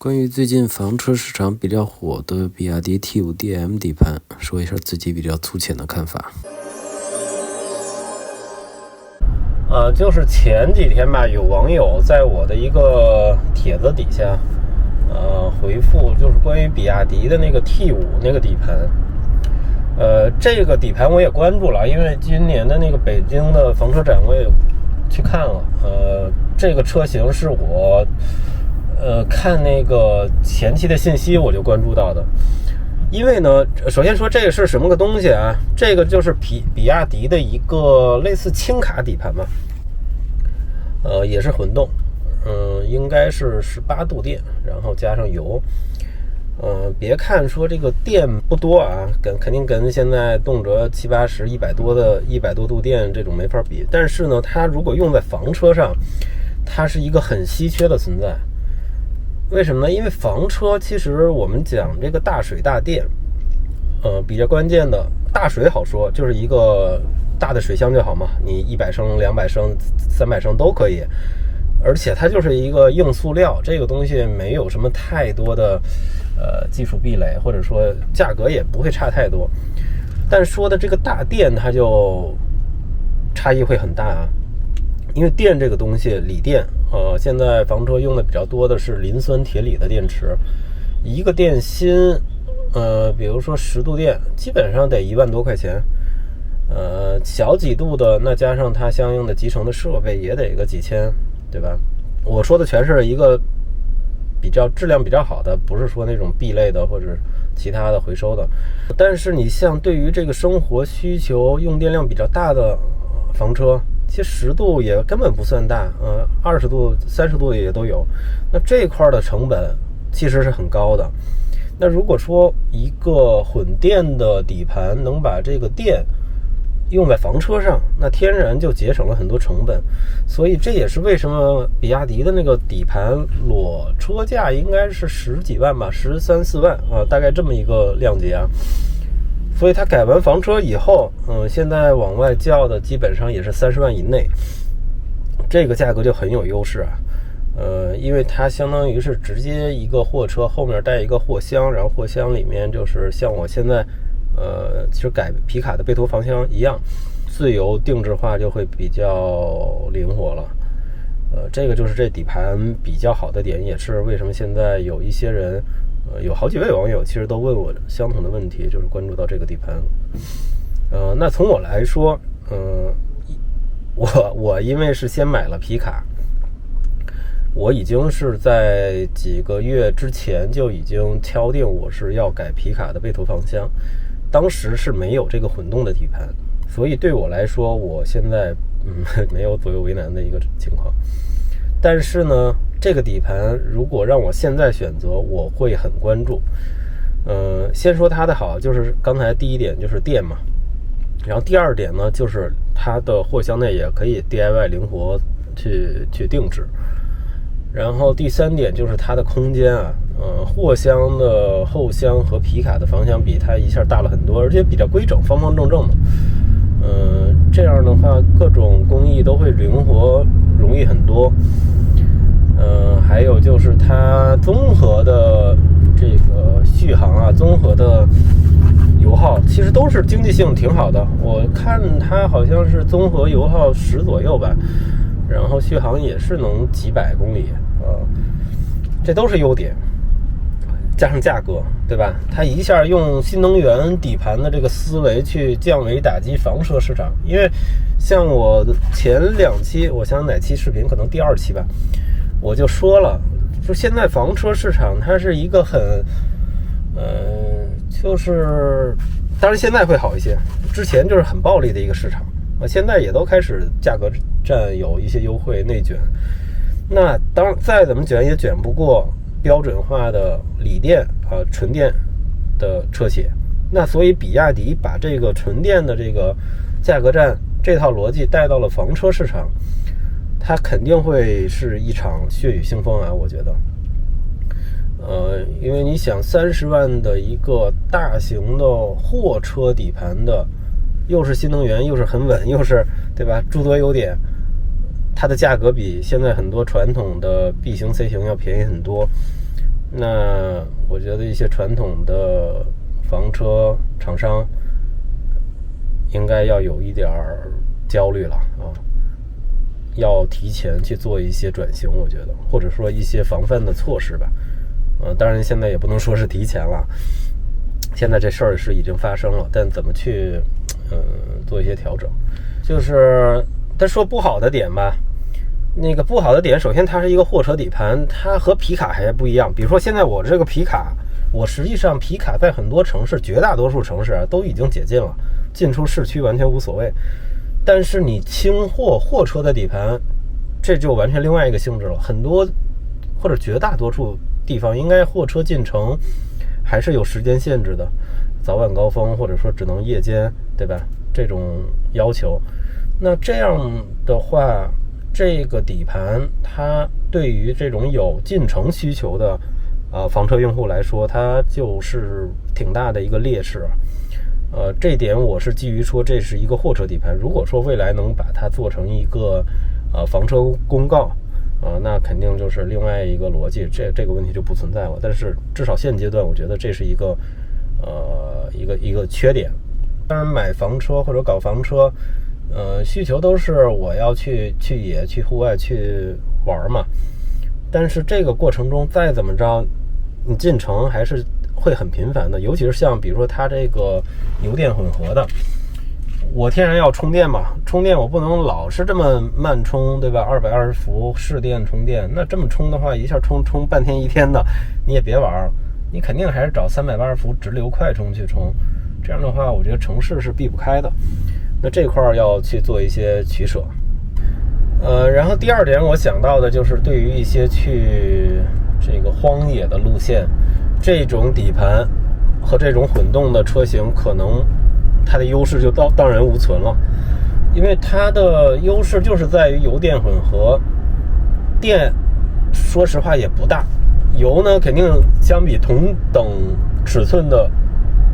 关于最近房车市场比较火的比亚迪 T5 DM 底盘，说一下自己比较粗浅的看法。就是前几天吧，有网友在我的一个帖子底下，回复就是关于比亚迪的那个 T5 那个底盘。这个底盘我也关注了，因为今年的那个北京的房车展我也去看了。这个车型是我看那个前期的信息我就关注到的。因为呢，首先说这个是什么个东西啊？这个就是比亚迪的一个类似轻卡底盘嘛，也是混动，应该是18度电，然后加上油。别看说这个电不多啊，肯定跟现在动辄70、80、100多度电这种没法比。但是呢，它如果用在房车上，它是一个很稀缺的存在。为什么呢？因为房车其实我们讲这个大水大电，比较关键的大水好说，就是一个大的水箱就好嘛，你100升、200升、300升都可以。而且它就是一个硬塑料，这个东西没有什么太多的技术壁垒，或者说价格也不会差太多。但说的这个大电它就差异会很大啊，因为电这个东西，锂电，现在房车用的比较多的是磷酸铁锂的电池，一个电芯，比如说10度电，基本上得1万多块钱。小几度的，那加上它相应的集成的设备也得个几千，对吧？我说的全是一个质量比较好的，不是说那种 B 类的或者其他的回收的。但是你像对于这个生活需求用电量比较大的房车，其实10度也根本不算大，20度、30度也都有。那这块的成本其实是很高的。那如果说一个混电的底盘能把这个电用在房车上，那天然就节省了很多成本。所以这也是为什么比亚迪的那个底盘裸车价应该是10几万吧，13、14万啊，大概这么一个量级啊。所以它改完房车以后，现在往外叫的基本上也是30万以内，这个价格就很有优势啊。因为它相当于是直接一个货车后面带一个货箱，然后货箱里面就是像我现在其实改皮卡的贝托房箱一样，自由定制化就会比较灵活了。这个就是这底盘比较好的点，也是为什么现在有一些人，有好几位网友其实都问我相同的问题，就是关注到这个底盘。那从我来说，我因为是先买了皮卡，我已经是在几个月之前就已经敲定我是要改皮卡的贝托房箱。当时是没有这个混动的底盘，所以对我来说，我现在没有左右为难的一个情况。但是呢，这个底盘如果让我现在选择，我会很关注。先说它的好，就是刚才第一点就是电嘛，然后第二点呢，就是它的货箱内也可以 DIY 灵活去定制。然后第三点就是它的空间啊，货箱的后箱和皮卡的房箱比它一下大了很多，而且比较规整，方方正正的。这样的话各种工艺都会灵活，容易很多。还有就是它综合的这个续航啊，综合的油耗其实都是经济性挺好的。我看它好像是综合油耗10左右吧。然后续航也是能几百公里这都是优点，加上价格，对吧？它一下用新能源底盘的这个思维去降维打击房车市场。因为像我的前2期，我想哪期视频可能第2期吧，我就说了，就现在房车市场它是一个很就是当然现在会好一些，之前就是很暴利的一个市场。现在也都开始价格战有一些优惠内卷，那再怎么卷也卷不过标准化的锂电纯电的车企。那所以比亚迪把这个纯电的这个价格战这套逻辑带到了房车市场，它肯定会是一场血雨腥风啊，我觉得。因为你想30万的一个大型的货车底盘的，又是新能源，又是很稳，又是对吧？诸多优点，它的价格比现在很多传统的 B 型、C 型要便宜很多。那我觉得一些传统的房车厂商应该要有一点焦虑了啊，要提前去做一些转型，我觉得，或者说一些防范的措施吧。当然现在也不能说是提前了，现在这事儿是已经发生了，但怎么去做一些调整，就是但说不好的点吧，那个不好的点，首先它是一个货车底盘，它和皮卡还不一样。比如说现在我这个皮卡，我实际上皮卡在很多城市，绝大多数城市都已经解禁了，进出市区完全无所谓。但是你轻货车的底盘，这就完全另外一个性质了。很多或者绝大多数地方，应该货车进城还是有时间限制的，早晚高峰或者说只能夜间，对吧？这种要求。那这样的话，这个底盘它对于这种有进城需求的房车用户来说，它就是挺大的一个劣势。这点我是基于说这是一个货车底盘，如果说未来能把它做成一个房车公告那肯定就是另外一个逻辑，这个问题就不存在了。但是至少现阶段，我觉得这是一个缺点。当然，买房车或者搞房车，需求都是我要去野、去户外、去玩嘛。但是这个过程中，再怎么着，你进城还是会很频繁的，尤其是像比如说它这个油电混合的，我天然要充电嘛，充电我不能老是这么慢充，对吧？220伏市电充电，那这么充的话，一下充半天一天的，你也别玩，你肯定还是找380伏直流快充去充。这样的话，我觉得城市是避不开的。那这块要去做一些取舍。然后第二点我想到的就是对于一些去这个荒野的路线，这种底盘和这种混动的车型，可能它的优势就荡然无存了。因为它的优势就是在于油电混合，电说实话也不大，油呢肯定相比同等尺寸的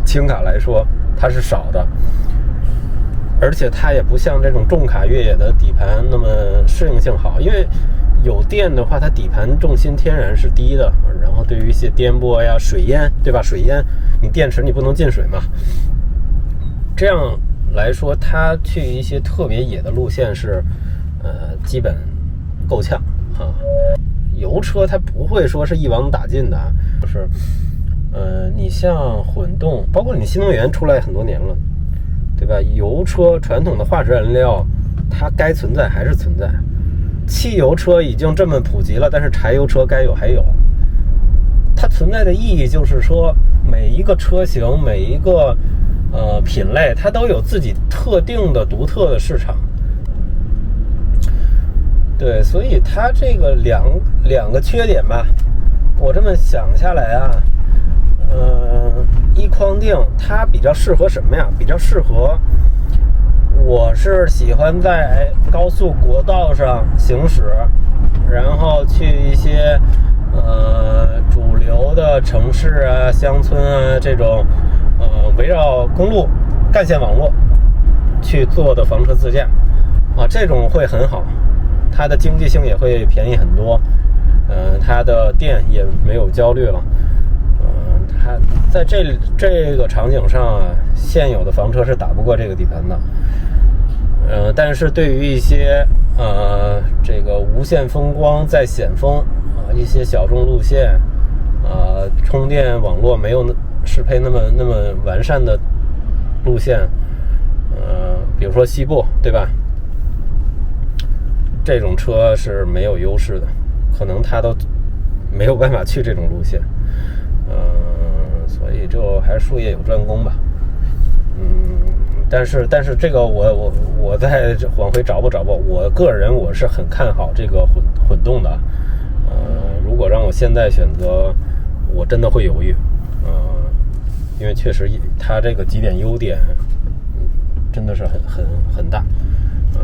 轻卡来说它是少的，而且它也不像这种重卡越野的底盘那么适应性好。因为有电的话，它底盘重心天然是低的，然后对于一些颠簸呀、水淹，对吧？水淹你电池你不能进水嘛，这样来说它去一些特别野的路线是基本够呛啊。油车它不会说是一网打尽的，就是你像混动，包括你新能源出来很多年了，对吧？油车传统的化石燃料它该存在还是存在，汽油车已经这么普及了，但是柴油车该有还有。它存在的意义就是说，每一个车型每一个品类它都有自己特定的独特的市场。对，所以它这个两个缺点吧，我这么想下来啊，一框定它比较适合什么呀？比较适合，我是喜欢在高速国道上行驶，然后去一些主流的城市啊、乡村啊这种围绕公路干线网络去做的房车自驾这种会很好，它的经济性也会便宜很多，它的电也没有焦虑了，它在这个场景上现有的房车是打不过这个底盘的。但是对于一些这个无限风光在险峰一些小众路线充电网络没有适配那么完善的路线，比如说西部，对吧？这种车是没有优势的，可能它都没有办法去这种路线，所以就还是术业有专攻吧。但是这个我再往回找吧，我个人我是很看好这个混动的，如果让我现在选择，我真的会犹豫，因为确实它这个几点优点真的是很大，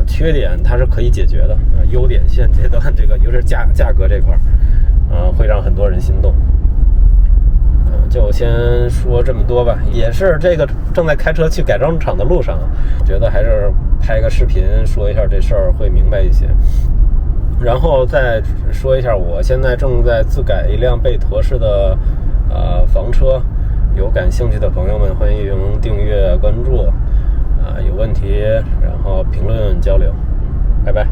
缺点它是可以解决的，优点现阶段这个尤其是价格这块会让很多人心动。就先说这么多吧，也是这个正在开车去改装厂的路上，觉得还是拍个视频说一下这事儿会明白一些。然后再说一下，我现在正在自改一辆贝陀式的房车，有感兴趣的朋友们欢迎订阅关注，有问题然后评论交流，拜拜。